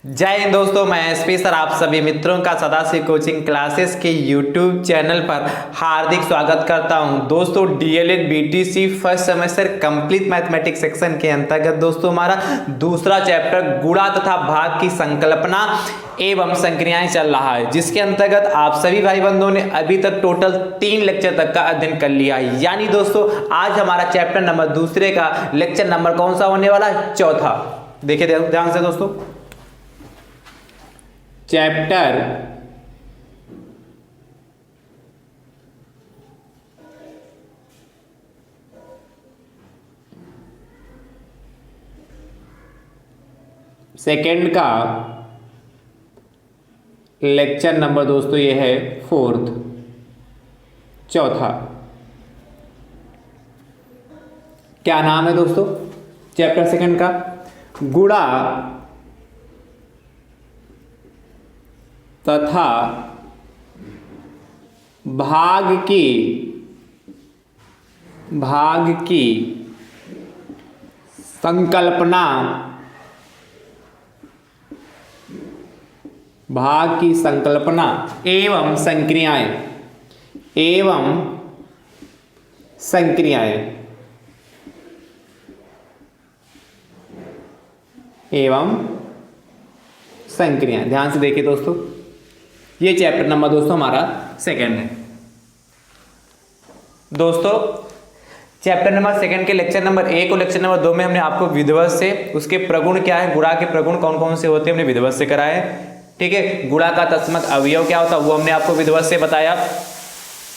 जय हिंद दोस्तों, मैं एसपी सर आप सभी मित्रों का सदाशिव कोचिंग क्लासेस के यूट्यूब चैनल पर हार्दिक स्वागत करता हूं। दोस्तों DElEd BTC first semester complete mathematics section के अंतर्गत दोस्तों हमारा दूसरा चैप्टर गुणा तथा भाग की संकल्पना एवं संक्रियाएं चल रहा है, जिसके अंतर्गत आप सभी भाई बंधुओं ने अभी तक टोटल 3 लेक्चर तक का अध्ययन कर लिया है। यानी दोस्तों आज हमारा चैप्टर नंबर दूसरे का लेक्चर नंबर कौन सा होने वाला है? चौथा। देखिए ध्यान से दोस्तों, चैप्टर सेकंड का लेक्चर नंबर दोस्तों ये है 4th, चौथा। क्या नाम है दोस्तों चैप्टर सेकंड का? गुणा तथा भाग की संकल्पना, भाग की संकल्पना एवं संक्रियाएं। ध्यान से देखिए दोस्तों, ये चैप्टर नंबर दोस्तों हमारा सेकंड है। दोस्तों चैप्टर नंबर सेकंड के लेक्चर नंबर 1 और लेक्चर नंबर 2 में हमने आपको विधिवत से उसके प्रगुण क्या है, गुणा के प्रगुण कौन कौन से होते हैं, हमने विधिवत से कराया है। ठीक है, गुणा का तत्समक अवयव क्या होता है वो हमने आपको विधिवत से बताया।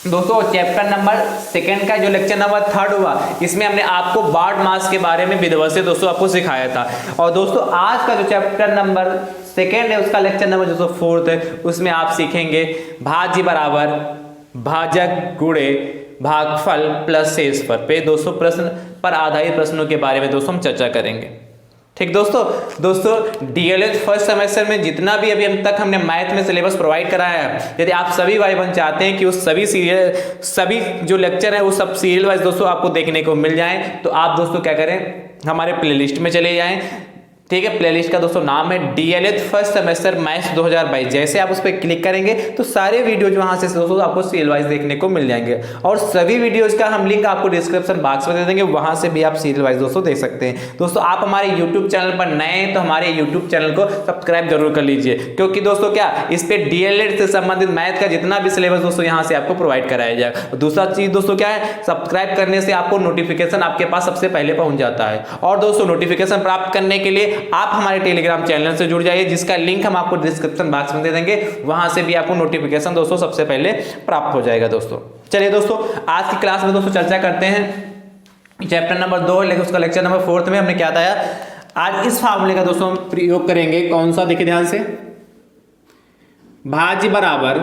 दोस्तों चैप्टर नंबर सेकंड का जो लेक्चर नंबर 3 हुआ, इसमें हमने आपको बार्ड मास के बारे में विधिवत से दोस्तों आपको सिखाया था। और दोस्तों आज का जो चैप्टर नंबर सेकेंड है उसका लेक्चर नंबर जो 4th है, उसमें आप सीखेंगे भाज्य बराबर भाजक गुणे भागफल प्लस शेषफल पे दोस्तों प्रश्न पर आधारित प्रश्नों के बारे में दोस्तों हम चर्चा करेंगे। ठीक दोस्तों डीएलएड फर्स्ट सेमेस्टर में जितना भी अभी तक हमने मैथ में सिलेबस प्रोवाइड कराया है, यदि आप सभी भाई बहन चाहते हैं कि उस सभी जो लेक्चर है वो सब सीरियल वाइज दोस्तों आपको देखने को मिल जाए, तो आप दोस्तों क्या करें, हमारे प्लेलिस्ट में चले जाएं। ठीक है, प्लेलिस्ट का दोस्तों नाम है डीएलएड फर्स्ट सेमेस्टर मैथ्स 2022। जैसे आप उस पर क्लिक करेंगे तो सारे वीडियोज वहां से दोस्तों आपको सीरियल वाइज देखने को मिल जाएंगे, और सभी वीडियोज का हम लिंक आपको डिस्क्रिप्शन बॉक्स में दे देंगे, वहां से भी आप सीरियल वाइज दोस्तों देख सकते हैं। दोस्तों आप हमारे यूट्यूब चैनल पर नए हैं तो हमारे यूट्यूब चैनल को सब्सक्राइब जरूर कर लीजिए, क्योंकि दोस्तों क्या इस पे डीएलएड से संबंधित मैथ का जितना भी सिलेबस दोस्तों यहाँ से आपको प्रोवाइड कराया जाएगा। दूसरा चीज दोस्तों क्या है, सब्सक्राइब करने से आपको नोटिफिकेशन आपके पास सबसे पहले पहुंच जाता है। और दोस्तों नोटिफिकेशन प्राप्त करने के लिए आप हमारे टेलीग्राम चैनल से जुड़ जाइए, जिसका लिंक हम आपको डिस्क्रिप्शन बॉक्स में दे देंगे, वहां से भी आपको नोटिफिकेशन दोस्तों सबसे पहले प्राप्त हो जाएगा। दोस्तों चलिए दोस्तों आज की क्लास में दोस्तों चर्चा करते हैं चैप्टर नंबर 2, लेकिन उसका लेक्चर नंबर 4th में हमने क्या बताया। आज इस फार्मूले का दोस्तों प्रयोग करेंगे। कौन सा? देखिए ध्यान से, भाज्य बराबर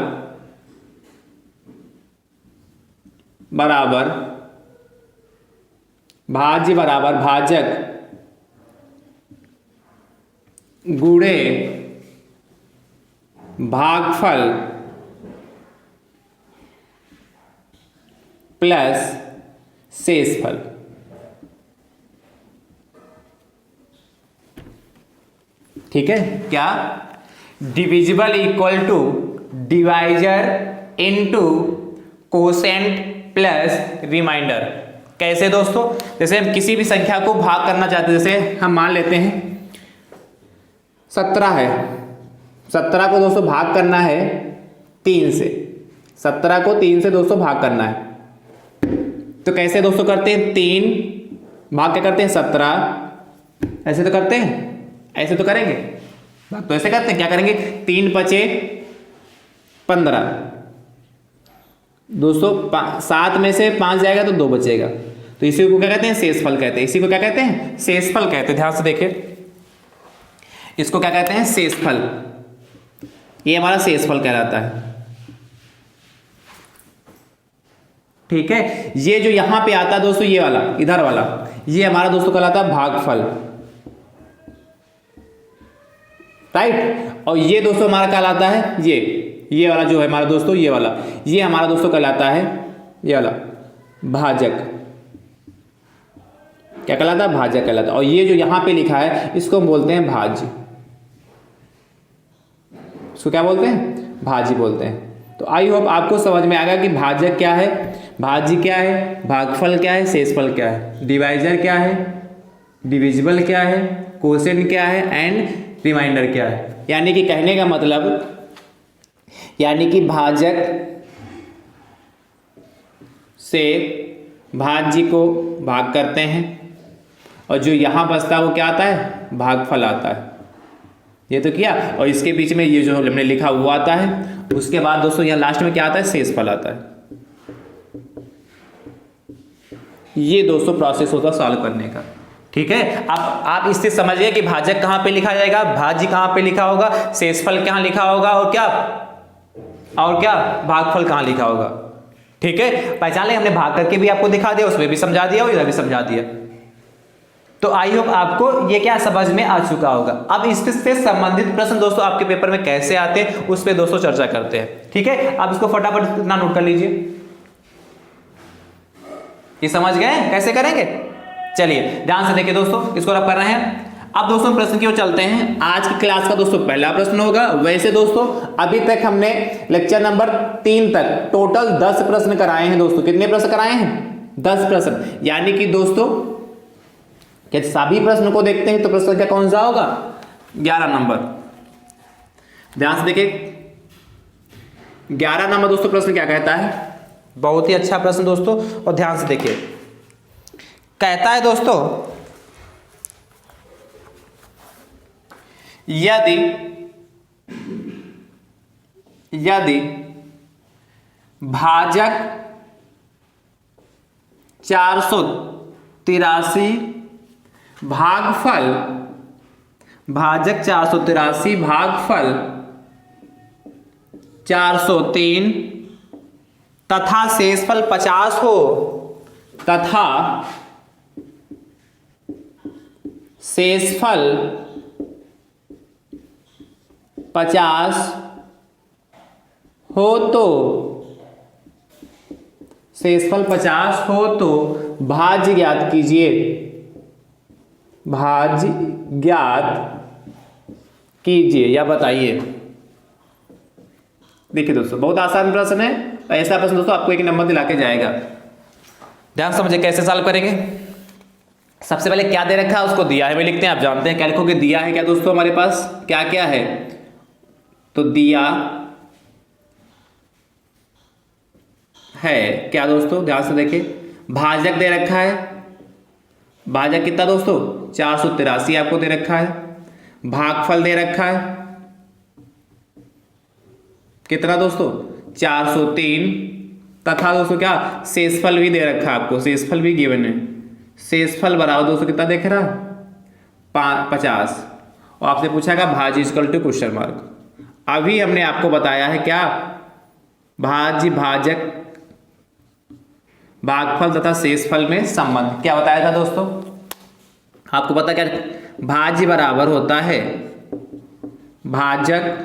भाजक गुणे भागफल प्लस शेषफल। ठीक है, क्या? Divisible equal to divisor into quotient plus remainder. कैसे दोस्तों? जैसे हम किसी भी संख्या को भाग करना चाहते हैं, जैसे हम मान लेते हैं 17 है, 17 को दोस्तों भाग करना है 3 से, 17 को 3 से दोस्तों भाग करना है। तो कैसे दोस्तों करते हैं? 3 भाग क्या करते हैं? 17। ऐसे तो करते हैं, ऐसे तो करेंगे, भाग तो ऐसे करते हैं। क्या करेंगे? 3 बचे 15 दोस्तों, 7 में से 5 जाएगा तो 2 बचेगा, तो इसी को क्या कहते हैं? शेषफल कहते हैं। इसी को क्या कहते हैं? शेषफल कहते हैं। ध्यान से देखिए, इसको क्या कहते हैं? शेषफल। ये हमारा शेषफल कहलाता है। ठीक है, ये जो यहां पे आता है दोस्तों, ये वाला इधर वाला, ये हमारा दोस्तों कहलाता है भागफल। राइट, और ये दोस्तों हमारा कहलाता है ये वाला जो है हमारा दोस्तों, ये वाला, ये हमारा दोस्तों कहलाता है ये वाला भाजक। क्या कहलाता है? भाजक कहलाता है। और ये जो यहां पे लिखा है इसको हम बोलते हैं भाज्य। उसको क्या बोलते हैं, भाज्य बोलते हैं। तो आई होप आपको समझ में आएगा कि भाजक क्या है, भाज्य क्या है, भागफल क्या है, शेषफल क्या है, डिवाइजर क्या है, डिविजिबल क्या है, कोसेंट क्या है एंड रिमाइंडर क्या है। यानी कि कहने का मतलब, यानी कि भाजक से भाज्य को भाग करते हैं और जो यहां बचता है वो क्या आता है, भागफल आता है। ये तो किया, और इसके बीच में ये जो हमने लिखा वो आता है। उसके बाद दोस्तों यहाँ लास्ट में क्या आता है, शेषफल आता है। ये दोस्तों प्रोसेस होता है सॉल्व करने का। ठीक है, आप इससे समझ गए कि भाजक कहां पे लिखा जाएगा, भाज्य कहां पे लिखा होगा, शेषफल कहां लिखा होगा, और क्या भागफल कहां लिखा होगा। ठीक है, पहचान ले, हमने भाग करके भी आपको दिखा दिया, उसमें भी समझा दिया और इधर भी समझा दिया। तो आई होप आपको ये क्या समझ में आ चुका होगा। अब इससे संबंधित प्रश्न दोस्तों आपके पेपर में कैसे आते हैं उस पर दोस्तों चर्चा करते हैं। ठीक है, आप इसको फटाफट इतना नोट कर लीजिए। ये समझ गए कैसे करेंगे, चलिए ध्यान से देखिए दोस्तों, इसको रब कर रहे हैं। अब दोस्तों प्रश्न की ओर चलते हैं। आज की क्लास का दोस्तों पहला प्रश्न होगा। वैसे दोस्तों अभी तक हमने लेक्चर नंबर 3 तक टोटल 10 प्रश्न कराए हैं दोस्तों। कितने प्रश्न कराए हैं, 10 प्रश्न। यानी कि दोस्तों क्या सभी प्रश्न को देखते हैं तो प्रश्न क्या कौन सा होगा, 11 नंबर। ध्यान से देखिए 11 नंबर दोस्तों प्रश्न क्या कहता है, बहुत ही अच्छा प्रश्न दोस्तों, और ध्यान से देखिए। कहता है दोस्तों, यदि भाजक 483 भागफल 403 तथा शेषफल 50 हो, तथा शेषफल 50 हो तो शेषफल 50 हो तो भाज्य ज्ञात कीजिए। भाज्य ज्ञात कीजिए या बताइए। देखिए दोस्तों बहुत आसान प्रश्न है, ऐसा प्रश्न दोस्तों आपको 1 नंबर दिला के जाएगा। ध्यान समझिए कैसे सॉल्व करेंगे। सबसे पहले क्या दे रखा है उसको दिया है में लिखते हैं। आप जानते हैं क्या लिखोगे, दिया है क्या दोस्तों, हमारे पास क्या क्या है, तो दिया है क्या दोस्तों, ध्यान से देखिए। भाजक दे रखा है, भाजक कितना दोस्तों 483 आपको दे रखा है। भागफल दे रखा है कितना दोस्तों 403, तथा दोस्तों क्या शेषफल भी दे रखा है आपको, शेषफल भी गिवन है। शेषफल बराबर दोस्तों कितना देख रहा 50, और आपसे पूछागा भाज्य इक्वल टू क्वेश्चन मार्क। अभी हमने आपको बताया है क्या, भाज्य भाजक भागफल तथा शेषफल में संबंध क्या बताया था दोस्तों, आपको पता क्या, भाज्य बराबर होता है भाजक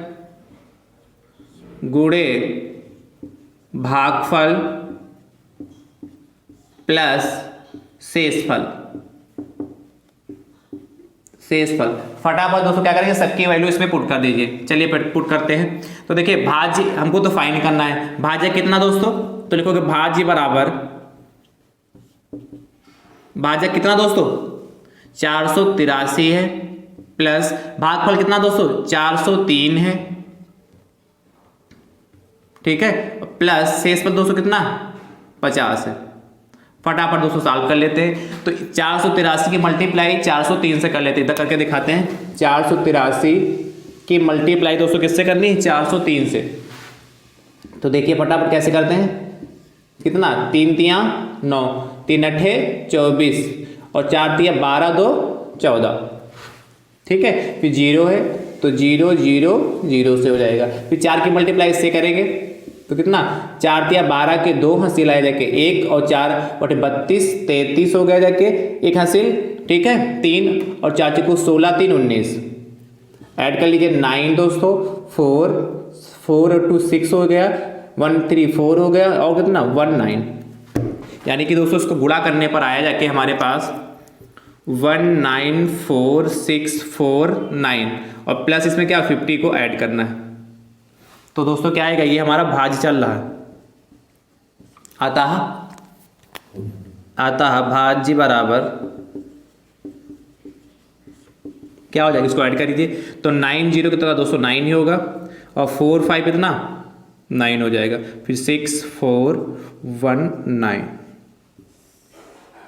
गुणे भागफल प्लस शेषफल। फटाफट दोस्तों क्या करेंगे, सबकी वैल्यू इसमें पुट कर दीजिए। चलिए पुट करते हैं। तो देखिए भाज्य हमको तो फाइंड करना है, भाज्य कितना दोस्तों, तो लिखोगे भाज्य बराबर, भाजक कितना दोस्तों 483 है, प्लस भागफल कितना दोस्तों 403 है, ठीक है, प्लस शेषफल दोस्तों कितना 50 है। फटाफट दोस्तों सॉल्व कर लेते हैं। तो 483 की मल्टीप्लाई 403 से कर लेते हैं, इधर करके दिखाते हैं। 483 की मल्टीप्लाई दोस्तों किससे करनी है, 403 से। तो देखिए फटाफट कैसे करते हैं, कितना 3 तिया 9, 3 अठे 24 और 4 तिया 12 2 14, ठीक है। फिर 0 है तो 0 0 0 से हो जाएगा। फिर 4 की मल्टीप्लाई इससे करेंगे तो कितना 4 तिया 12 के 2 हासिल आए जाके 1 और 4 बटे 32 33 हो गया जाके 1 हासिल, ठीक है। 3 और 4 को 16 3 19 ऐड कर लीजिए 9 दोस्तों, 4 4 और 2 6 हो गया, 1 3 4 हो गया और कितना 1 9। यानी कि दोस्तों इसको गुणा करने पर आया जाके हमारे पास 194 649 और प्लस इसमें क्या 50 को ऐड करना है, तो दोस्तों क्या आएगा, ये हमारा भाज्य चल रहा है, अतः भाज्य बराबर क्या हो जाएगा, इसको ऐड कर दीजिए। तो 9 0 कितना दोस्तों 9 ही होगा, और 4 5 कितना 9 हो जाएगा, फिर 6 4 1 9।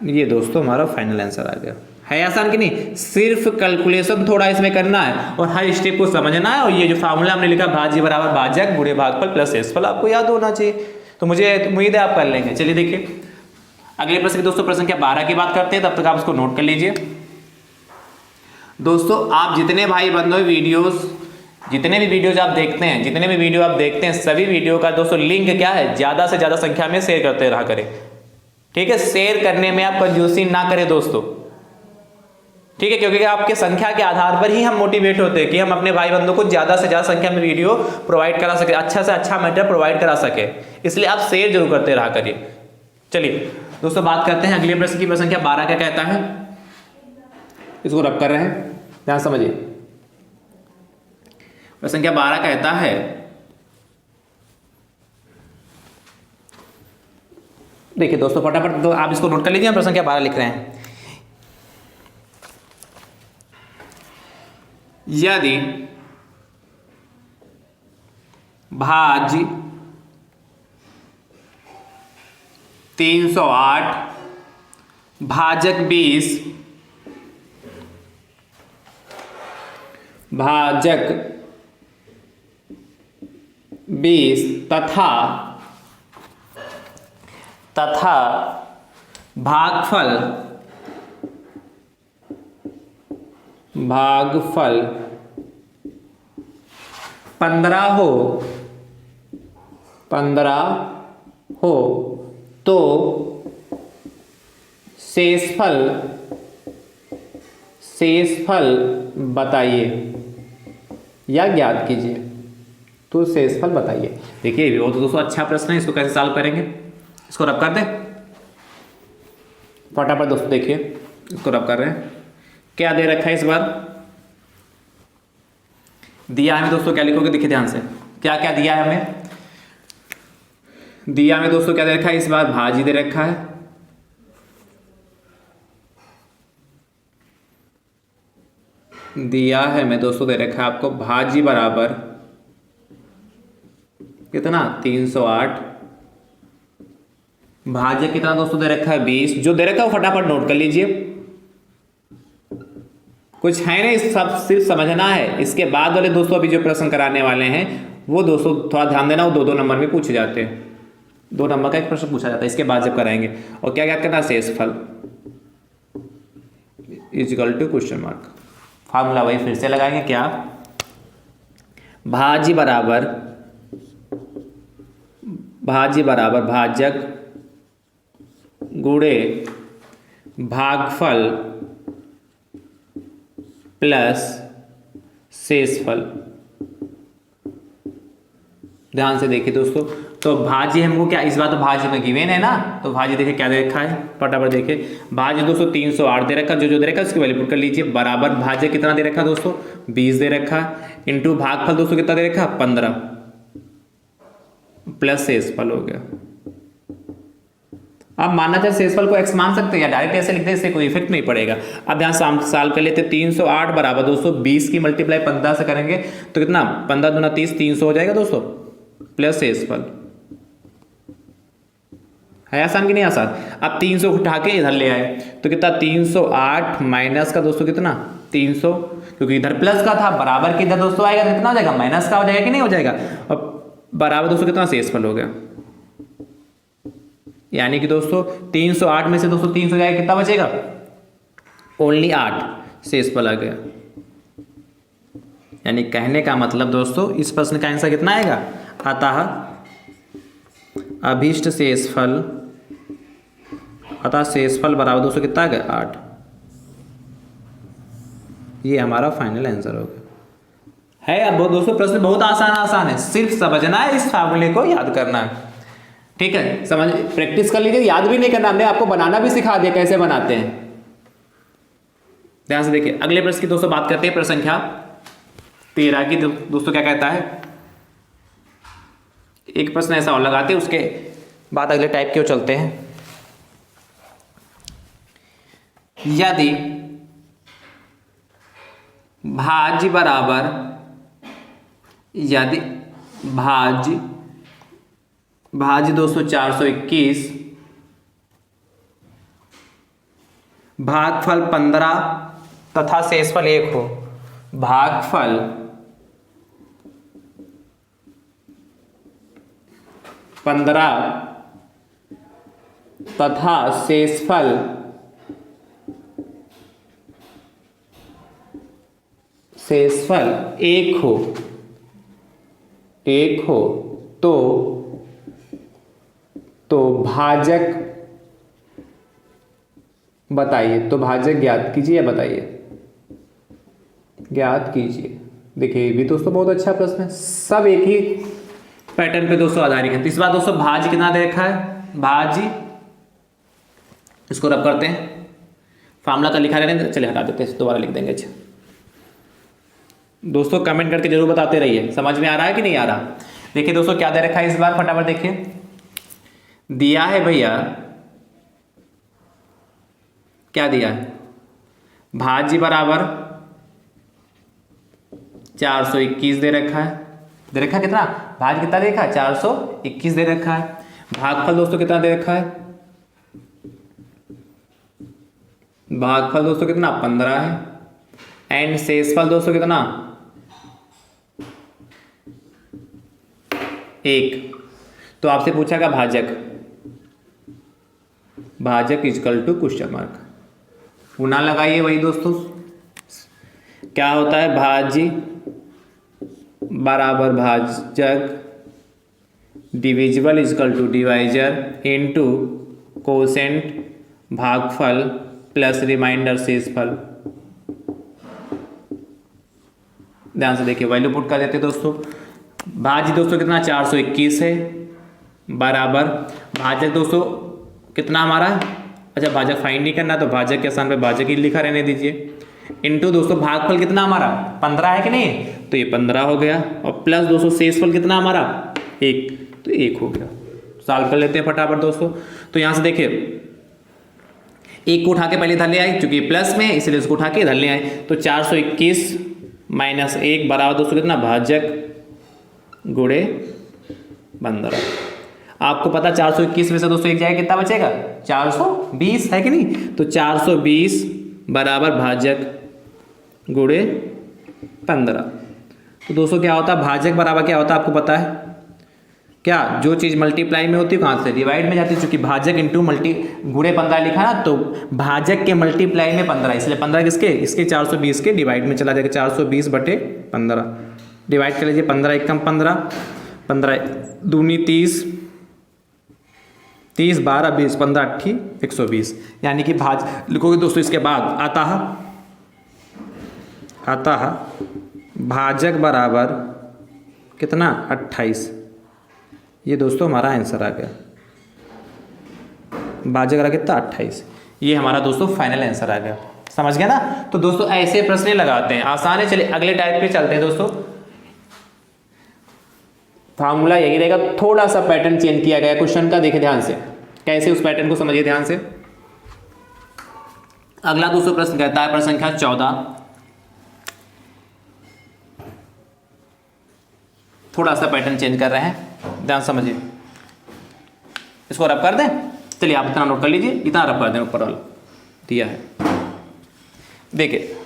ये दोस्तों हमारा फाइनल आंसर आ गया। है आसान कि नहीं, सिर्फ कैलकुलेशन थोड़ा इसमें करना है और हर स्टेप को समझना है। और ये जो फार्मूला हमने लिखा भाज्य बराबर भाजक गुणे भागफल प्लस शेषफल आपको याद होना चाहिए। तो मुझे उम्मीद है आप कर लेंगे। चलिए देखिए अगले प्रश्न दोस्तों, प्रश्न संख्या 12 की बात करते हैं, तब तक आप इसको नोट कर लीजिए। दोस्तों आप जितने भाई बंधु जितने भी वीडियोज आप देखते हैं, जितने भी वीडियो आप देखते हैं, सभी वीडियो का दोस्तों लिंक क्या है, ज्यादा से ज्यादा संख्या में शेयर करते रहा करें। ठीक है, शेयर करने में आप कंजूसी ना करें दोस्तों। ठीक है, क्योंकि आपके संख्या के आधार पर ही हम मोटिवेट होते हैं कि हम अपने भाई बंधु को ज्यादा से ज्यादा संख्या में वीडियो प्रोवाइड करा सके, अच्छा से अच्छा मैटर प्रोवाइड करा सके, इसलिए आप शेयर जरूर करते रहा करिए। चलिए दोस्तों बात करते हैं अगले प्रश्न की। प्रश्न संख्या 12 क्या कहता है, इसको रब कर रहे हैं, ध्यान समझिए। प्रश्न संख्या 12 कहता है, देखिए दोस्तों फटाफट तो आप इसको नोट कर लीजिए, हम प्रश्न संख्या 12 लिख रहे हैं। यदि भाज्य 308 भाजक 20 भाजक 20 तथा भागफल 15 हो तो शेषफल बताइए या ज्ञात कीजिए। तो शेषफल बताइए। देखिए वो तो दोस्तों अच्छा प्रश्न है, इसको कैसे सॉल्व करेंगे, इसको रब कर दें फटाफट दोस्तों। देखिए इसको रब कर रहे हैं, क्या दे रखा है इस बार, दिया हमें दोस्तों, क्या लिखोगे देखिए ध्यान से, क्या क्या दिया है हमें। दिया में दोस्तों क्या दे रखा है इस बार, भाज्य दे रखा है, दिया है मैं दोस्तों दे रखा है आपको भाज्य बराबर कितना 308, भाज्य कितना दोस्तों दे रखा है 20। जो दे रखा है वो फटाफट नोट कर लीजिए, कुछ है नहीं, सब सिर्फ समझना है। इसके बाद वाले दोस्तों अभी जो प्रश्न कराने वाले हैं वो दोस्तों थोड़ा ध्यान देना, वो 2-2 नंबर में पूछे जाते हैं, 2 नंबर का एक प्रश्न पूछा जाता है इसके बाद जब कराएंगे। और क्या याद करना, शेषफल equal to question mark. Formula वही फिर से लगाएंगे, क्या भाज्य बराबर भाजक गुणे भागफल प्लस शेषफल। ध्यान से देखिए दोस्तों, तो भाज्य हमको क्या इस बार तो भाज्य में गिवन है ना, तो भाज्य देखिए क्या दे रखा है फटाफट देखिए। भाज्य दोस्तों 308 दे रखा, जो दे रखा है उसकी वैल्यू पुट कर लीजिए, बराबर भाज्य कितना दे रखा दोस्तों 20 दे रखा, इंटू भागफल दोस्तों कितना दे रखा 15 प्लस शेषफल हो गया। अब मानना चाहे शेषफल को x मान सकते हैं या डायरेक्ट ऐसे लिख दे, इससे कोई इफेक्ट नहीं पड़ेगा। अब यहाँ साल कर लेते 308 बराबर दोस्तों 20 की मल्टीप्लाई 15 से करेंगे तो कितना 15 दूना 30, 300 हो जाएगा दोस्तों प्लस शेषफल। है आसान कि नहीं आसान। अब 300 उठा के इधर ले आए तो कितना 308 माइनस का दोस्तों कितना 300, क्योंकि इधर प्लस का था, बराबर के इधर दोस्तों आएगा तो कितना हो जाएगा माइनस का हो जाएगा कि नहीं हो जाएगा। अब बराबर दोस्तों कितना शेषफल हो गया, यानी कि दोस्तों 308 में से दोस्तों 300 जाएगा, कितना बचेगा ओनली 8 शेषफल आ गया। यानी कहने का मतलब दोस्तों इस प्रश्न का आंसर कितना आएगा, अतः अभीष्ट शेषफल, अतः शेषफल बराबर दोस्तों कितना आ गया 8। ये हमारा फाइनल आंसर हो गया। है अब दोस्तों प्रश्न बहुत आसान है, सिर्फ समझना है, इस फार्मूले को याद करना है। ठीक है, समझ प्रैक्टिस कर लीजिए, याद भी नहीं करना, हमने आपको बनाना भी सिखा दिया कैसे बनाते हैं। ध्यान से देखिए अगले प्रश्न की दोस्तों बात करते हैं, प्रश्न संख्या 13 की। दोस्तों क्या कहता है, एक प्रश्न ऐसा और लगाते हैं, उसके बाद अगले टाइप के चलते हैं। यदि भाज्य बराबर, यदि भाज्य दोस्तों 421, भागफल 15 तथा शेषफल 1 हो, भागफल 15 तथा शेषफल 1 हो, तो भाजक बताइए। तो भाजक ज्ञात कीजिए या बताइए, ज्ञात कीजिए। देखिए ये भी दोस्तों बहुत अच्छा प्रश्न है, सब एक ही पैटर्न पे दोस्तों आधारित है। तो इस बार दोस्तों भाज्य कितना दे रखा है, भाज्य, इसको रब करते हैं, फार्मूला तो लिखा रहने, चलिए हटा देते हैं, दोबारा लिख देंगे। अच्छा दोस्तों कमेंट करके जरूर बताते रहिए, समझ में आ रहा है कि नहीं आ रहा। देखिए दोस्तों क्या दे रखा है इस बार, फटाफट देखिए। दिया है भैया, क्या दिया है, भाज्य बराबर 421 दे रखा है, दे रखा है कितना, भाज्य कितना दे रखा है, 421 दे रखा है। भागफल दोस्तों कितना दे रखा है, भागफल दोस्तों कितना 15 है, एंड शेषफल दोस्तों कितना 1। तो आपसे पूछा भाजक, भाजक इजकल टू क्वेश्चन मार्क, पुनः लगाइए वही दोस्तों, क्या होता है, भाज्य बराबर भाजक divisible is equal to divisor into quotient भागफल प्लस रिमाइंडर शेषफल। ध्यान से देखिए, वैल्यू पुट कर देते दोस्तों। भाज्य दोस्तों कितना 421 है, बराबर भाजक दोस्तों कितना हमारा, अच्छा भाजक फाइंड नहीं करना तो भाजक के स्थान पे भाजक ही लिखा रहने दीजिए, इनटू दोस्तों भागफल कितना हमारा 15 है कि नहीं, तो ये 15 हो गया, और प्लस दोस्तों शेषफल कितना हमारा 1, तो 1 हो गया। सॉल्व कर लेते हैं फटाफट दोस्तों। तो यहाँ से देखिए 1 को उठा के पहले इधर ले आए, क्योंकि प्लस में इसलिए इसको उठा के इधर ले आए, तो 421 माइनस 1 बराबर दोस्तों कितना, भाजक गुणे 15। आपको पता 421 में से दोस्तों एक जाएगा कितना बचेगा, 420 है कि नहीं, तो 420 बराबर भाजक गुणे 15। तो दोस्तों क्या होता है, भाजक बराबर क्या होता है आपको पता है क्या, जो चीज़ मल्टीप्लाई में होती है कहाँ से डिवाइड में जाती है, चूंकि भाजक इंटू मल्टी गुणे 15 लिखा ना, तो भाजक के मल्टीप्लाई में 15, इसलिए 15 किसके, इसके 420 के डिवाइड में चला जाएगा, 420 बटे 15 डिवाइड कर लीजिए, 15 एकम 15, 15 दूनी 30, 30 12 20 15 80 120, यानी कि भाज लिखोगे दोस्तों। इसके बाद आता है भाजक बराबर कितना 28, ये दोस्तों हमारा आंसर आ गया, भाजक आ कितना 28, ये हमारा दोस्तों फाइनल आंसर आ गया, समझ गया ना। तो दोस्तों ऐसे प्रश्न लगाते हैं, आसान है। चलिए अगले टाइप पे चलते हैं दोस्तों। फार्मूला यही रहेगा, थोड़ा सा पैटर्न चेंज किया गया क्वेश्चन का, देखिए ध्यान से कैसे, उस पैटर्न को समझिए ध्यान से। अगला दोस्तों प्रश्न कहता है, प्रश्न संख्या 14, थोड़ा सा पैटर्न चेंज कर रहे हैं, ध्यान समझिए। इसको रब कर दें, चलिए आप इतना नोट कर लीजिए, इतना रब कर दें, ऊपर वाला दिया है। देखिए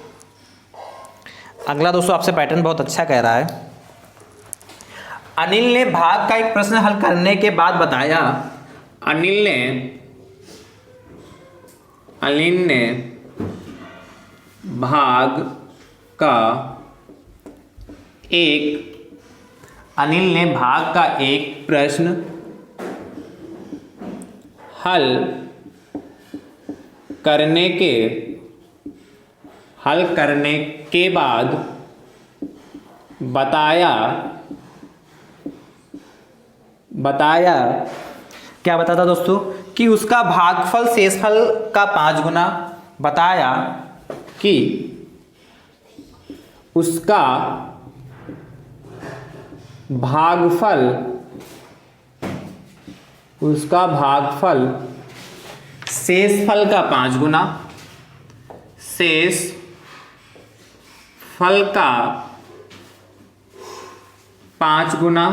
अगला दोस्तों आपसे पैटर्न बहुत अच्छा कह रहा है। अनिल ने भाग का एक प्रश्न हल करने के बाद बताया, अनिल ने भाग का एक प्रश्न हल करने के बाद बताया क्या बताता दोस्तों, कि उसका भागफल शेषफल का 5 गुना, बताया कि उसका भागफल उसका भागफल शेषफल का 5 गुना, शेष फल का 5 गुना,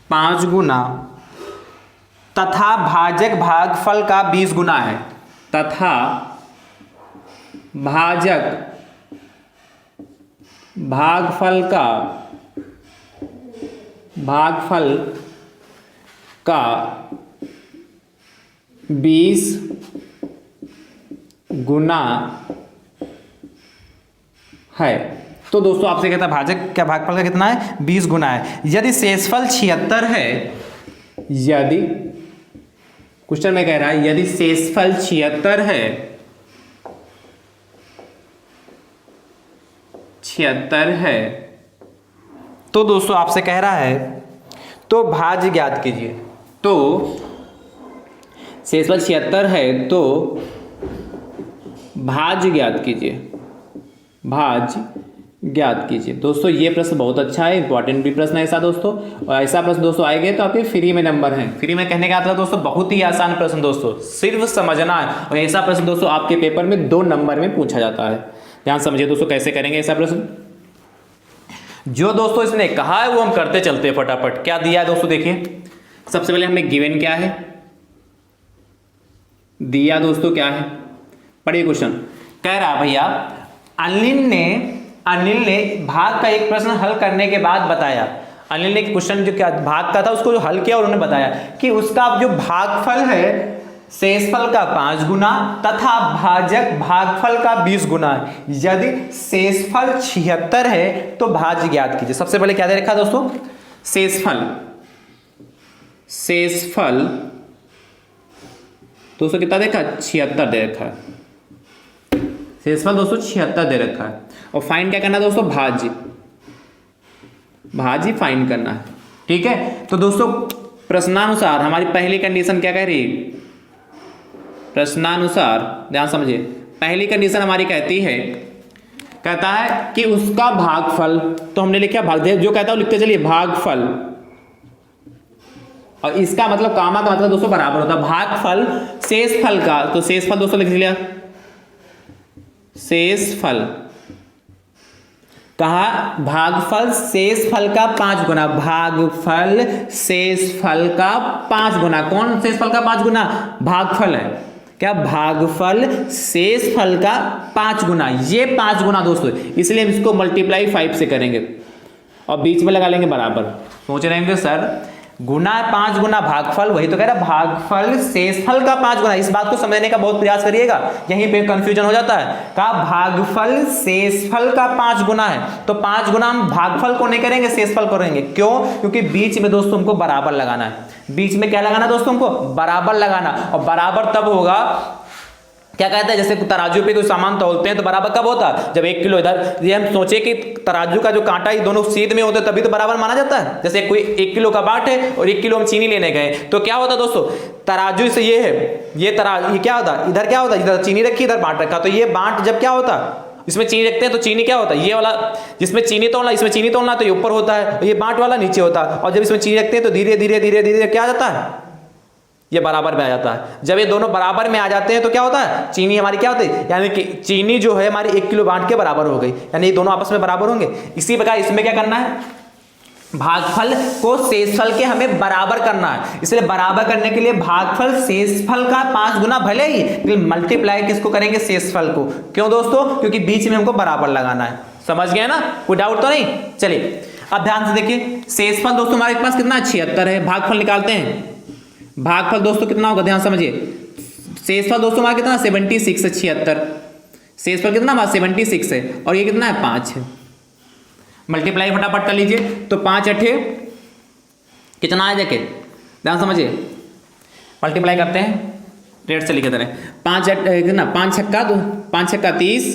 5 गुना तथा भाजक भागफल का 20 गुना है, तथा भाजक भागफल का 20 गुना है। तो दोस्तों आपसे कहता है भाजक क्या भागफल का कितना है, 20 गुना है। यदि शेषफल 76 है, यदि क्वेश्चन में कह रहा है यदि शेषफल 76 है, 76 है, तो दोस्तों आपसे कह रहा है तो भाज्य ज्ञात कीजिए। तो शेषफल 76 है तो भाज्य ज्ञात कीजिए, भाज्य ज्ञात कीजिए। दोस्तों ये प्रश्न बहुत अच्छा है, इंपॉर्टेंट भी प्रश्न है ऐसा दोस्तों, और ऐसा प्रश्न दोस्तों आएंगे तो आपके फ्री में नंबर हैं। फ्री में कहने का मतलब दोस्तों बहुत ही आसान प्रश्न दोस्तों, सिर्फ समझना है। और ऐसा प्रश्न दोस्तों आपके पेपर में 2 नंबर में पूछा जाता है। ध्यान समझिए दोस्तों कैसे करेंगे ऐसा प्रश्न। जो दोस्तों इसने कहा है वो हम करते चलते हैं फटाफट। क्या दिया है दोस्तों देखिए, सबसे पहले हमने गिवन क्या है दिया दोस्तों, क्या है पढ़िए क्वेश्चन। कह रहा है भैया अनिल ने भाग का एक प्रश्न हल करने के बाद बताया, अनिल ने क्वेश्चन जो क्या भाग का था उसको जो हल किया और उन्होंने बताया कि उसका जो भागफल है शेषफल का 5 गुना तथा भाजक भागफल का 20 गुना है। यदि शेषफल 76 है तो भाज्य ज्ञात कीजिए। सबसे पहले क्या दे रखा है दोस्तों, शेषफल दोस्तों कितना देखा, 76 दे रखा है। शेषफल दोस्तों 76 दे रखा है। और फाइंड क्या करना है दोस्तों, भाज्य फाइंड करना है। ठीक है, तो दोस्तों प्रश्नानुसार हमारी पहली कंडीशन क्या कह रही है, प्रश्नानुसार ध्यान समझिए, पहली कंडीशन हमारी कहती है, कहता है कि उसका भागफल, तो हमने लिखा भाग, जो कहता है वो लिखते चलिए भागफल, और इसका मतलब कामा का मतलब दोस्तों बराबर होता है भागफल शेषफल का। तो शेषफल दोस्तों लिख लिया, शेषफल कहा भागफल शेषफल का 5 गुना, भागफल शेषफल का 5 गुना। कौन शेषफल का 5 गुना, भागफल है क्या, भागफल शेषफल का 5 गुना। ये 5 गुना दोस्तों, इसलिए हम इसको मल्टीप्लाई 5 से करेंगे और बीच में लगा लेंगे बराबर। सोच रहे होंगे सर गुना 5 गुना भागफल, वही तो कह रहा भागफल शेषफल का 5 गुना। इस बात को समझने का बहुत प्रयास करिएगा, यहीं पे कंफ्यूजन हो जाता है। कहा भागफल शेषफल का 5 गुना है, तो 5 गुना हम भागफल को नहीं करेंगे, शेषफल करेंगे। क्यों, क्योंकि बीच में दोस्तों हमको बराबर लगाना है। बीच में क्या लगाना दोस्तों, हमको बराबर लगाना। और बराबर तब होगा, क्या कहता है, जैसे तराजू पे कोई सामान तौलते हैं तो बराबर कब होता है, जब 1 किलो इधर, ये हम सोचे कि तराजू का जो कांटा ही दोनों सीध में होते तभी तो बराबर माना जाता है। जैसे कोई 1 किलो का बाट है और 1 किलो हम चीनी लेने गए, तो क्या होता दोस्तों, तराजू से ये है, ये क्या होता, इधर क्या होता, इधर चीनी रखी इधर बाट रखा, तो ये बाट जब क्या होता, इसमें चीनी रखते हैं तो चीनी क्या होता है, ये वाला जिसमें चीनी तोड़ना, इसमें चीनी तोड़ना तो ये ऊपर होता है, ये बाट वाला नीचे होता है। और जब इसमें चीनी रखते हैं तो धीरे धीरे धीरे धीरे क्या आ जाता है, ये बराबर में आ जाता है। जब ये दोनों बराबर में आ जाते हैं तो क्या होता है, चीनी हमारी क्या होती है, यानी कि चीनी जो है हमारी 1 किलो बाट के बराबर हो गई, यानी ये दोनों आपस में बराबर होंगे। इसी प्रकार इसमें क्या करना है, भागफल को शेषफल के हमें बराबर करना है। इसलिए बराबर करने के लिए भागफल शेषफल का 5 गुना भले ही, लेकिन मल्टीप्लाई किसको करेंगे, शेषफल को। क्यों दोस्तों, क्योंकि बीच में हमको बराबर लगाना है। समझ गए ना, कोई डाउट तो नहीं। चलिए अब ध्यान से देखिए, शेषफल दोस्तों हमारे पास कितना 76 है, भागफल निकालते हैं। भागफल दोस्तों कितना होगा, ध्यान समझिए, शेषफल दोस्तों हमारा कितना 76 है, 76 शेषफल कितना हमारा 76 है, और ये कितना है 5 है। मल्टीप्लाई फटाफट कर लीजिए, तो 5 अठे कितना आ जाके, ध्यान समझिए, मल्टीप्लाई करते हैं रेट से लिखे तरह, 5 कितना, 5 छक्का 2, 5 छक्का 30,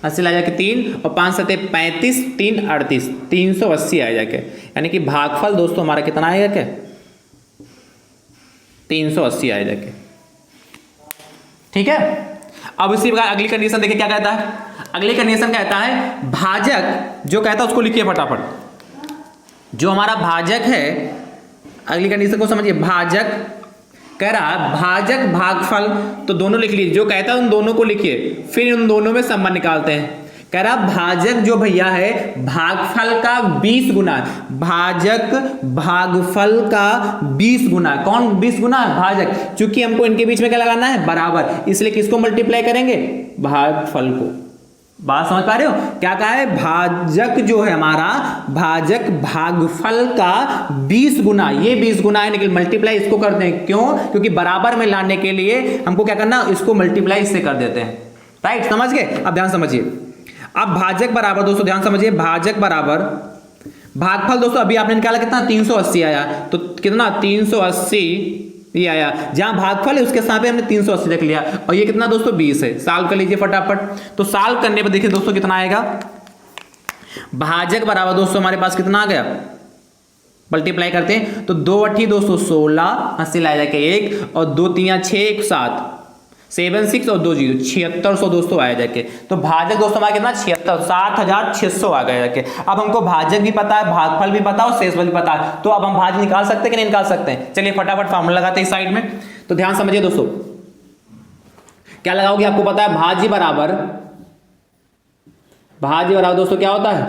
80 ला जाके 3, और 5 सते 35, 3 38, 380 आ जाके, यानी कि भागफल दोस्तों हमारा कितना आएगा क्या, 380 आए जाके। ठीक है, अब इसी प्रकार अगली कंडीशन देखिए क्या कहता है। अगली कंडीशन कहता है भाजक, जो कहता है उसको लिखिए फटाफट, जो हमारा भाजक है, अगली कंडीशन को समझिए, भाजक कह रहा है भाजक भागफल, तो दोनों लिख लीजिए, जो कहता है उन दोनों को लिखिए, फिर उन दोनों में संबंध निकालते हैं। कह रहा भाजक जो भैया है भागफल का 20 गुना, भाजक भागफल का 20 गुना, कौन 20 गुना? भाजक। चूंकि हमको इनके बीच में क्या लगाना है? बराबर, इसलिए किसको मल्टीप्लाई करेंगे? भागफल को। बात समझ पा रहे हो? क्या कहा है? भाजक जो है हमारा, भाजक भागफल का 20 गुना, ये 20 गुना है, लेकिन मल्टीप्लाई इसको करते हैं, क्यों? क्योंकि बराबर में लाने के लिए हमको क्या करना, इसको मल्टीप्लाई इससे कर देते हैं। राइट, समझ गए? अब ध्यान समझिए, अब भाजक बराबर दोस्तों ध्यान समझिए, भाजक बराबर भागफल दोस्तों अभी आपने निकाला कितना? 380 आया, तो कितना? 380 ये आया, जहां भागफल है उसके साथ हमने 380 रख लिया, और ये कितना दोस्तों? 20 है। सॉल्व कर लीजिए फटाफट। तो सॉल्व करने पर देखिए दोस्तों कितना आएगा, भाजक बराबर दोस्तों हमारे पास कितना आ गया, मल्टीप्लाई करते हैं तो 2 8 दोस्तों 16, 80 ला जाके 1 और 2 3 6 1 7 7 6 और 2 0 7600 दोस्तों आया जाके। तो भाजक दोस्तों हमारा कितना? 76, 7600 आ गया जाके। अब हमको भाजक भी पता है, भागफल भी पता है और शेषफल भी पता है, तो अब हम भाज्य निकाल सकते हैं कि नहीं निकाल सकते हैं? चलिए फटाफट फार्मूला लगाते हैं इस साइड में। तो ध्यान समझिए दोस्तों, क्या लगाओगे? आपको पता है भाज्य बराबर दोस्तों क्या होता है?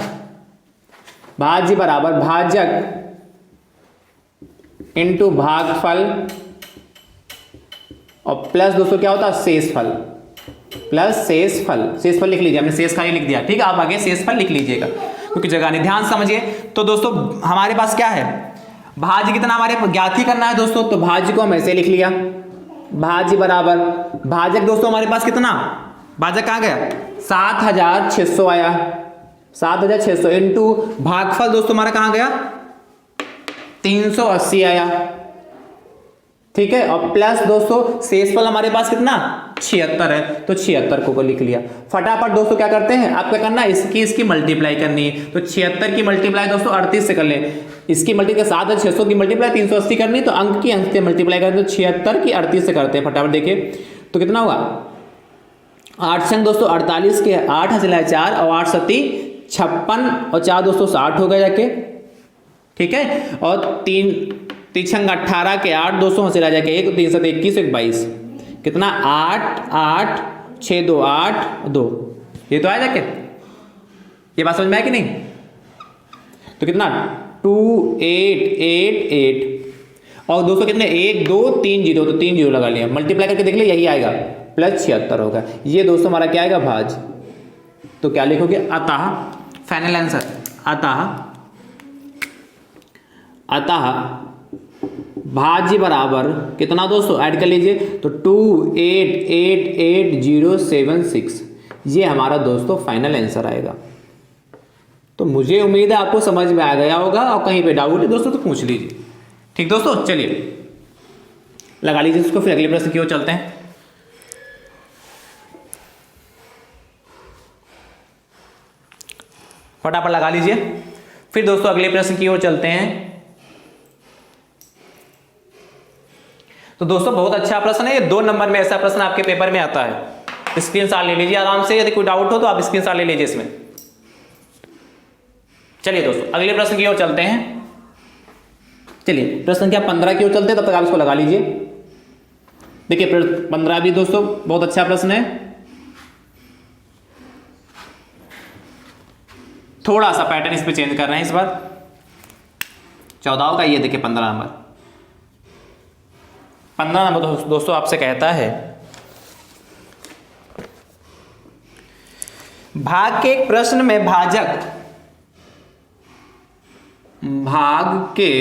भाज्य बराबर भाजक इंटू भागफल और प्लस दोस्तों क्या होता है? शेषफल, प्लस शेषफल। शेषफल लिख लीजिए, हमने शेष खाली लिख दिया, ठीक है? आप आगे शेषफल लिख लीजिएगा क्योंकि जगह नहीं। ध्यान समझिए, तो दोस्तों हमारे पास क्या है? भाज्य कितना हमारे ज्ञात ही करना है दोस्तों, तो भाज्य को हम ऐसे लिख लिया, भाज्य बराबर भाजक दोस्तों हमारे पास कितना? भाजक कहां गया? 7600 आया, 7600 इंटू भागफल दोस्तों हमारा कहां गया? 380 आया, ठीक है? और प्लस दोस्तों शेषफल हमारे पास कितना? 76 है, तो 76 को लिख लिया। फटाफट दोस्तों क्या करते हैं, आप क्या करना है? इसकी मल्टीप्लाई करनी है, तो 76 की मल्टीप्लाई दोस्तों 38 से कर ले, इसकी मल्टीप्लाई 7600 की मल्टीप्लाई 380 करनी, तो अंक की अंक से मल्टीप्लाई करते हैं, तो 76 की 38 से करते हैं। फटाफट देखिए तो कितना होगा? 8 संग दोस्तों 48 के 8 हंसला 4 और 8 सती 56 और 4 दोस्तों 60 हो गए जाके, ठीक है? और 3 छंग 18 के 8 200 से जाके 1 3 7 21 1 22 कितना? 8 8 6 2 8 2, ये तो आया जाके। ये बात समझ में आया कि नहीं? तो कितना? 2 8 8 8 और दोस्तों कितने? 1 2 3 0, तो 3 0 लगा लिया, मल्टीप्लाई करके देख लिया, यही आएगा, प्लस 76 होगा। ये दोस्तों हमारा क्या आएगा? भाज। तो क्या लिखोगे? अतः, फाइनल आंसर, अतः भाज्य बराबर कितना दोस्तों? ऐड कर लीजिए, तो 28888076, ये हमारा दोस्तों फाइनल आंसर आएगा। तो मुझे उम्मीद है आपको समझ में आ गया होगा, और कहीं पे डाउट है दोस्तों तो पूछ लीजिए। ठीक दोस्तों, चलिए लगा लीजिए इसको, फिर अगले प्रश्न की ओर चलते हैं। फटाफट लगा लीजिए, फिर दोस्तों अगले प्रश्न की ओर चलते हैं। तो दोस्तों बहुत अच्छा प्रश्न है ये, 2 नंबर में ऐसा प्रश्न आपके पेपर में आता है। स्क्रीनशॉट ले लीजिए आराम से, यदि कोई डाउट हो तो आप स्क्रीनशॉट ले लीजिए इसमें। चलिए दोस्तों अगले प्रश्न की ओर चलते हैं। चलिए प्रश्न क्या 15 की ओर चलते हैं, तब तक आप इसको लगा लीजिए। देखिए 15 भी दोस्तों बहुत अच्छा प्रश्न है, थोड़ा सा पैटर्न इस पे चेंज कर रहे हैं इस बार। 14 का ये देखिए 15 नंबर। 15 नंबर दोस्तों आपसे कहता है, भाग के एक प्रश्न में भाजक, भाग के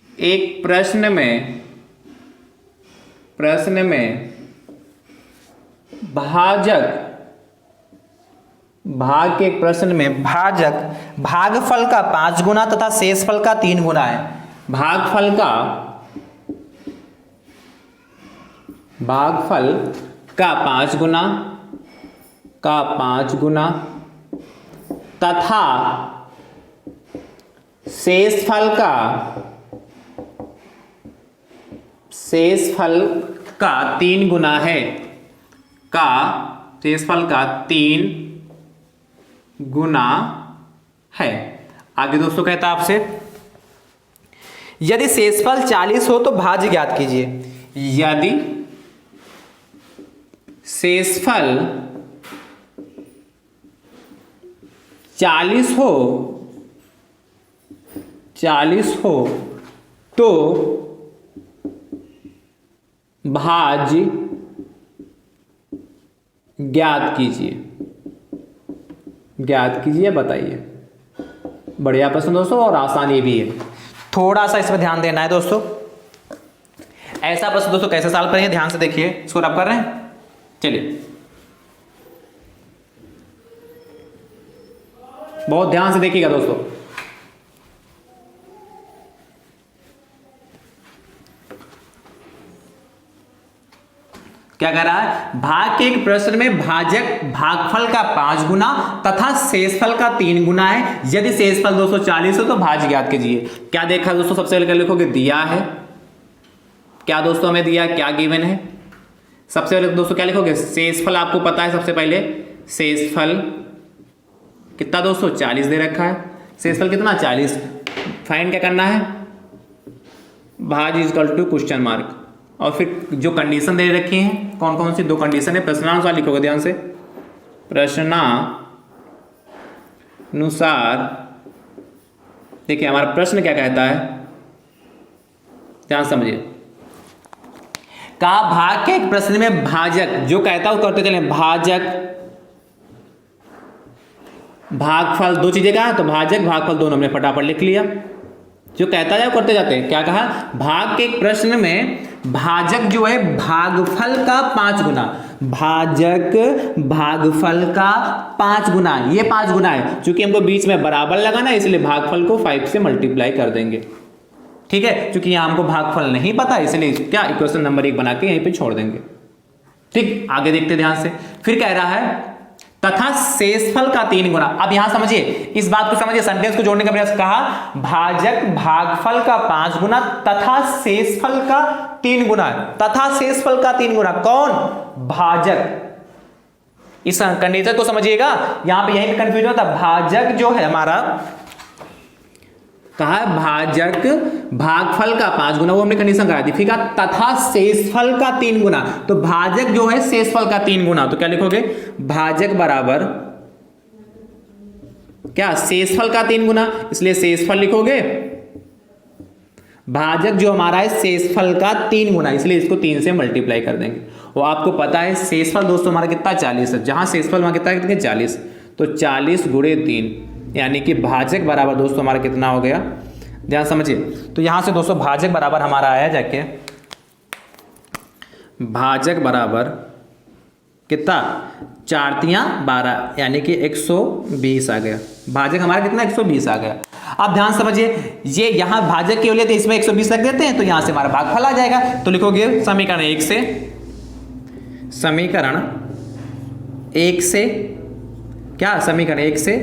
एक प्रश्न में भाजक, भाग के एक प्रश्न में भाजक भागफल का 5 गुना तथा शेषफल का 3 गुना है। भागफल का 5 गुना तथा शेषफल का 3 गुना है, शेषफल का 3 गुना है। आगे दोस्तों कहता है आपसे, यदि शेषफल 40 हो तो भाज्य ज्ञात कीजिए। यदि शेषफल 40 हो तो भाज्य ज्ञात कीजिए बताइए। बढ़िया प्रश्न दोस्तों और आसानी भी है, थोड़ा सा इसमें ध्यान देना है दोस्तों। ऐसा प्रश्न दोस्तों कैसे सॉल्व करेंगे, ध्यान से देखिए। इसको रब कर रहे हैं, चलिए बहुत ध्यान से देखिएगा दोस्तों। क्या कह रहा है, भाग के एक प्रश्न में भाजक भागफल का 5 गुना तथा शेषफल का 3 गुना है। यदि शेषफल 240 हो तो भाज्य ज्ञात कीजिए। क्या देखा दोस्तों, सबसे पहले क्या लिखोगे, दिया है। क्या दोस्तों हमें दिया, क्या गिवन है। सबसे पहले दोस्तों क्या लिखोगे, शेषफल आपको पता है। सबसे पहले शेषफल कितना दोस्तों, 40 दे रखा है। शेषफल कितना, 40। फाइंड क्या करना है, भाज्य इक्वल टू क्वेश्चन मार्क। और फिर जो कंडीशन दे रखी हैं, कौन कौन सी 2 कंडीशन है, प्रश्नानुसार लिखोगे ध्यान से। प्रश्नानुसार देखिए हमारा प्रश्न क्या कहता है, ध्यान समझिए। कहा भाग के एक प्रश्न में भाजक जो कहता है वो करते चले, भाजक भागफल 2 चीजें कहा, तो भाजक भागफल दोनों हमने फटाफट लिख लिया। जो कहता है वो करते जाते हैं। क्या कहा, भाग के एक प्रश्न में भाजक जो है भागफल का 5 गुना, भाजक भागफल का 5 गुना, ये 5 गुना है। चूंकि हमको बीच में बराबर लगाना है इसलिए भागफल को 5 से मल्टीप्लाई कर देंगे। ठीक है, क्योंकि यहां हमको भागफल नहीं पता इसलिए क्या इक्वेशन नंबर 1 बना के यहीं पे छोड़ देंगे। ठीक, आगे देखते ध्यान से। फिर कह रहा है तथा शेषफल का 3 गुना। अब यहां समझिए, इस बात को समझिए, सेंटेंस को जोड़ने का प्रयास। कहा भाजक भागफल का 5 गुना तथा शेषफल का 3 गुना। तथा शेषफल का 3 गुना कौन, भाजक। इस कंडीशन को समझिएगा, यहां पे यहीं पे कंफ्यूजन होता। भाजक जो है हमारा, कहा भाजक भागफल का 5 गुना, वो हमने कंडीशन करा दी। फिर कहा तथा शेषफल का 3 गुना, तो भाजक जो है शेषफल का 3 गुना। तो क्या लिखोगे, भाजक बराबर क्या, शेषफल का 3 गुना, इसलिए शेषफल लिखोगे। भाजक जो हमारा है शेषफल का 3 गुना, इसलिए इसको 3 से मल्टीप्लाई कर देंगे। और आपको पता है शेषफल दोस्तों हमारा कितना, 40 है। जहां शेषफल वहां कितना है, 40। तो 40 गुणे 3, यानी कि भाजक बराबर दोस्तों हमारा कितना हो गया, ध्यान समझिए। तो यहां से दोस्तों भाजक बराबर हमारा आया जाके, भाजक बराबर कितना, 4 तियां 12, यानी कि 120 आ गया। भाजक हमारा कितना, 120 आ गया। अब ध्यान समझिए, ये यहां भाजक के लिए तो इसमें 120 रख देते हैं, तो यहां से हमारा भागफल आ जाएगा। तो लिखोगे समीकरण 1 से, समीकरण 1 से क्या, समीकरण 1 से,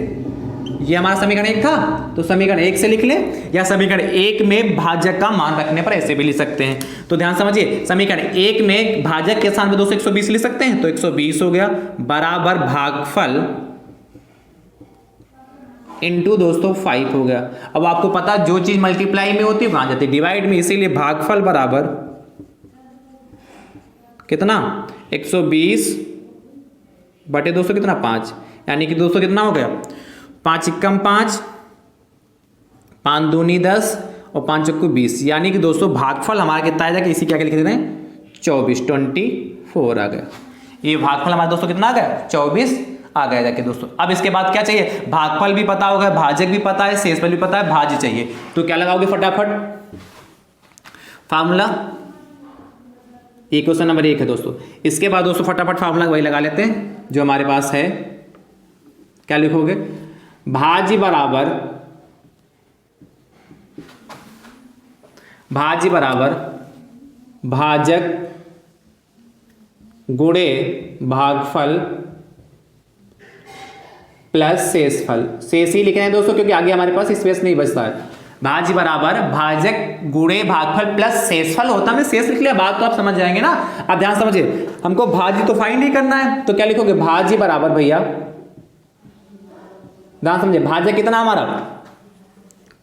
ये हमारा समीकरण 1 था, तो समीकरण 1 से लिख ले, या समीकरण 1 में भाजक का मान रखने पर ऐसे भी लिख सकते हैं। तो ध्यान समझिए, समीकरण 1 में भाजक के स्थान पे दोस्तों 120 लिख सकते हैं, तो 120 हो गया बराबर भागफल इंटू दोस्तों 5 हो गया। अब आपको पता जो चीज मल्टीप्लाई में होती है वहां जाती है डिवाइड में, इसीलिए भागफल बराबर कितना, 120 बटे दोस्तों कितना, 5, यानी कि दोस्तों कितना हो गया, 5 एकम 5, 5 दूनी 10 और 5 चक्कू 20, यानी कि दोस्तों भागफल हमारा कितना आएगा, इसी क्या लिख देते हैं, 24 आ गया। ये भागफल हमारा दोस्तों कितना आ गया, 24 आ गया जाके दोस्तों। अब इसके बाद क्या चाहिए, भागफल भी पता होगा, भाजक भी पता है, शेषफल भी पता है, भाज्य चाहिए। तो क्या लगाओगे फटाफट फार्मूला, ये क्वेश्चन नंबर 1 है दोस्तों। इसके बाद दोस्तों फटाफट फार्मूला वही लगा लेते हैं जो हमारे पास है। क्या लिखोगे, भाज्य बराबर भाजक गुणे भागफल प्लस शेषफल। शेष ही लिख रहे हैं दोस्तों क्योंकि आगे हमारे पास स्पेस नहीं बचता है। भाज्य बराबर भाजक गुणे भागफल प्लस शेषफल होता, हमने शेष लिख लिया, बात तो आप समझ जाएंगे ना। अब ध्यान समझिए, हमको भाज्य तो फाइंड ही करना है, तो क्या लिखोगे, भाज्य बराबर भैया ध्यान समझे, भाजक कितना हमारा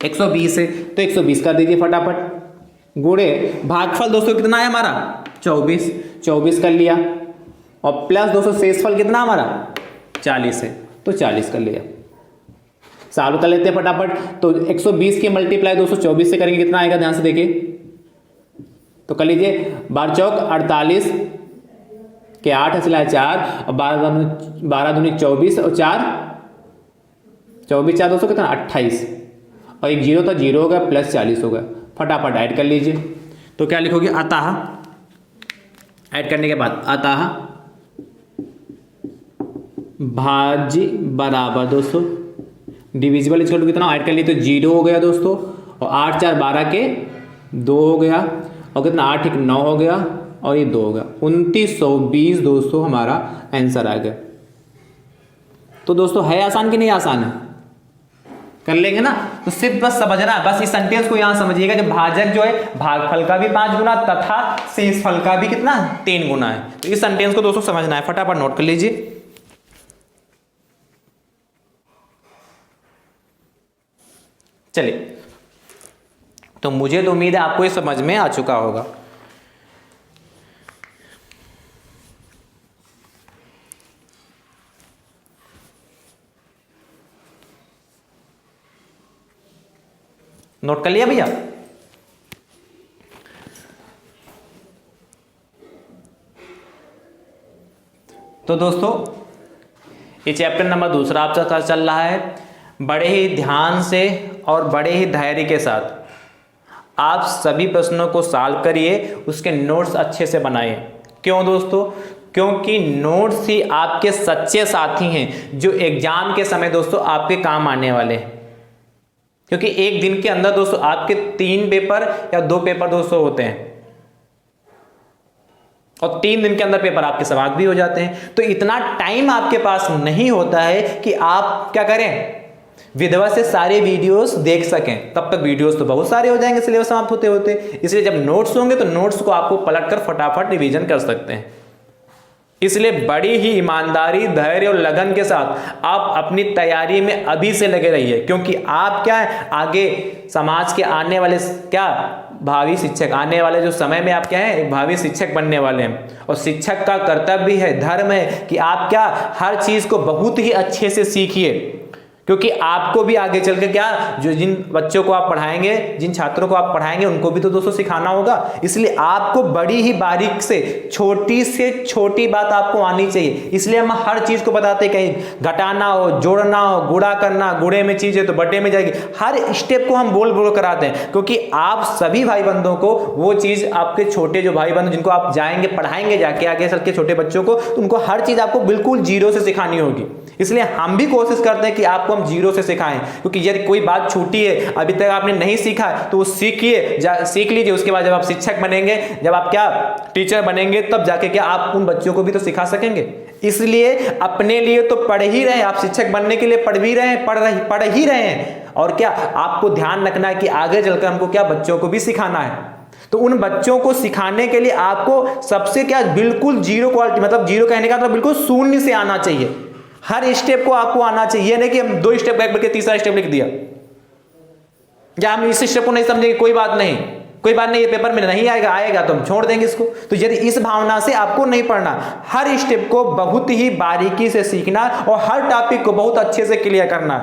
120 है, तो 120 कर दीजिए फटाफट, गुणे भागफल दोस्तों कितना है हमारा 24 कर लिया, और प्लस दोस्तों शेषफल कितना हमारा 40 है, तो 40 कर लिया। सॉल्व कर लेते हैं फटाफट। तो 120 के मल्टीप्लाई दोस्तों 24 से करेंगे, कितना आएगा ध्यान से देखिए, तो कर लीजिए 12 चौक 48 के 8 है 4, और 12 दूनी 24 और 4 4 दोस्तों कितना 28, और एक जीरो था, जीरो हो गया, प्लस 40 हो गया। फटाफट ऐड कर लीजिए, तो क्या लिखोगे, अतः, ऐड करने के बाद अतः भाज्य बराबर दोस्तों डिविजिबल इक्वल टू कितना, ऐड कर लिए तो 0 हो गया दोस्तों, और 8 4 12 के 2 हो गया, और कितना 8 1 9 हो गया, और ये 2 हो गया, 2920 दोस्तों हमारा आंसर आ गया। तो दोस्तों है आसान कि नहीं आसान है, कर लेंगे ना। तो सिर्फ बस समझना, बस इस सेंटेंस को यहां समझिएगा, जब भाजक जो है भागफल का भी 5 गुना तथा शेषफल का भी कितना 3 गुना है। तो इस सेंटेंस को दोस्तों समझना है, फटाफट नोट कर लीजिए। चलिए, तो मुझे तो उम्मीद है आपको ये समझ में आ चुका होगा। नोट कर लिया भैया। तो दोस्तों ये चैप्टर नंबर 2 आपका चल रहा है। बड़े ही ध्यान से और बड़े ही धैर्य के साथ आप सभी प्रश्नों को सॉल्व करिए, उसके नोट्स अच्छे से बनाइए। क्यों दोस्तों? क्योंकि नोट्स ही आपके सच्चे साथी हैं जो एग्जाम के समय दोस्तों आपके काम आने वाले हैं। क्योंकि एक दिन के अंदर दोस्तों आपके 3 पेपर या 2 पेपर दोस्तों होते हैं, और 3 दिन के अंदर पेपर आपके समाप्त भी हो जाते हैं। तो इतना टाइम आपके पास नहीं होता है कि आप क्या करें, विधिवत से सारे वीडियोस देख सकें। तब तक वीडियोस तो बहुत सारे हो जाएंगे सिलेबस समाप्त होते होते। इसलिए जब नोट्स होंगे तो नोट्स को आपको पलटकर फटाफट रिवीजन कर सकते हैं। इसलिए बड़ी ही ईमानदारी, धैर्य और लगन के साथ आप अपनी तैयारी में अभी से लगे रहिए, क्योंकि आप क्या है, आगे समाज के आने वाले क्या भावी शिक्षक, आने वाले जो समय में आप क्या है, एक भावी शिक्षक बनने वाले हैं। और शिक्षक का कर्तव्य है, धर्म है कि आप क्या हर चीज को बहुत ही अच्छे से सीखिए, क्योंकि आपको भी आगे चल के क्या, जो जिन बच्चों को आप पढ़ाएंगे, जिन छात्रों को आप पढ़ाएंगे, उनको भी तो दोस्तों सिखाना होगा। इसलिए आपको बड़ी ही बारीक से छोटी बात आपको आनी चाहिए। इसलिए हम हर चीज को बताते हैं, कहीं घटाना हो, जोड़ना हो, गुणा करना, गुणे में चीज है तो बटे में जाएगी, हर स्टेप को हम बोल बोल कराते हैं। क्योंकि आप सभी भाई बंधों को वो चीज, आपके छोटे जो भाई बंधु जिनको आप जाएंगे पढ़ाएंगे जाके आगे चल के छोटे बच्चों को, उनको हर चीज आपको बिल्कुल जीरो से सिखानी होगी। इसलिए हम भी कोशिश करते हैं कि आपको हम जीरो से सिखाएं। क्योंकि यदि कोई बात छूटी है, अभी तक आपने नहीं सीखा, तो वो सीख लीजिए। उसके बाद जब आप शिक्षक बनेंगे, जब आप क्या टीचर बनेंगे, तब जाके क्या आप उन बच्चों को भी तो सिखा सकेंगे। इसलिए अपने लिए तो पढ़ ही रहे हैं, आप शिक्षक बनने के लिए पढ़ ही रहे हैं। और क्या आपको ध्यान रखना है कि आगे चलकर हमको क्या बच्चों को भी सिखाना है। तो उन बच्चों को सिखाने के लिए आपको सबसे क्या बिल्कुल जीरो क्वालिटी, मतलब जीरो कहने का मतलब बिल्कुल शून्य से आना चाहिए। हर स्टेप को आपको आना चाहिए, नहीं कि हम 2 स्टेप बैक करके तीसरा स्टेप लिख दिया, या हम इस स्टेप को नहीं समझेंगे, कोई बात नहीं, ये पेपर में नहीं आएगा तो हम छोड़ देंगे इसको। तो यदि इस भावना से आपको नहीं पढ़ना, हर स्टेप को बहुत ही बारीकी से सीखना और हर टॉपिक को बहुत अच्छे से क्लियर करना।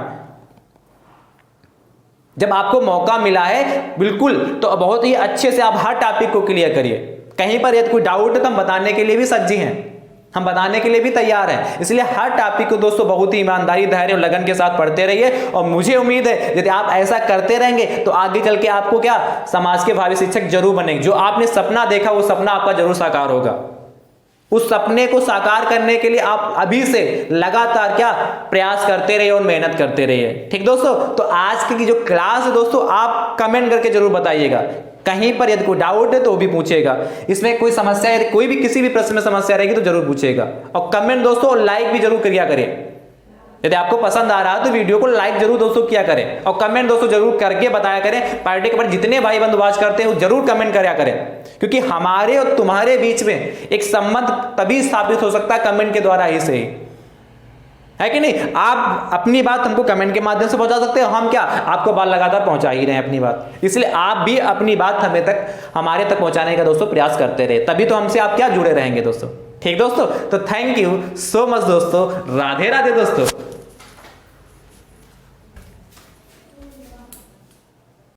जब आपको मौका मिला है बिल्कुल, तो बहुत ही अच्छे से आप हर टॉपिक को क्लियर करिए। कहीं पर यदि कोई डाउट है तो हम बताने के लिए भी सज्जी हैं, हम बताने के लिए भी तैयार हैं। इसलिए हर टॉपिक को दोस्तों बहुत ही ईमानदारी, धैर्य और लगन के साथ पढ़ते रहिए। और मुझे उम्मीद है यदि आप ऐसा करते रहेंगे तो आगे चल के आपको क्या समाज के भावी शिक्षक जरूर बनेंगे। जो आपने सपना देखा वो सपना आपका जरूर साकार होगा। उस सपने को साकार करने के लिए आप अभी से लगातार क्या प्रयास करते रहिए और मेहनत करते रहिए। ठीक दोस्तों, तो आज की जो क्लास है दोस्तों, आप कमेंट करके जरूर बताइएगा। कहीं पर यदि कोई डाउट है तो वो भी पूछेगा, इसमें कोई समस्या है, कोई भी किसी भी प्रश्न में समस्या रहेगी तो जरूर पूछेगा। और कमेंट दोस्तों और लाइक भी जरूर किया करें। यदि आपको पसंद आ रहा है तो वीडियो को लाइक जरूर दोस्तों किया करें, और कमेंट दोस्तों जरूर करके बताया करें। पार्टी के पर जितने भाई बंधु वाच करते हैं वो जरूर कमेंट करया करें, क्योंकि हमारे और तुम्हारे बीच में एक संबंध तभी स्थापित हो सकता है कमेंट के द्वारा ही से। है कि नहीं। आप अपनी बात हमको कमेंट के माध्यम से पहुंचा सकते हो, हम क्या आपको बार लगातार पहुंचा ही रहे हैं अपनी बात, इसलिए आप भी अपनी बात हमारे तक पहुंचाने का दोस्तों प्रयास करते रहे, तभी तो हमसे आप क्या जुड़े रहेंगे दोस्तों। ठीक दोस्तों, तो थैंक यू सो मच दोस्तों, राधे राधे दोस्तों।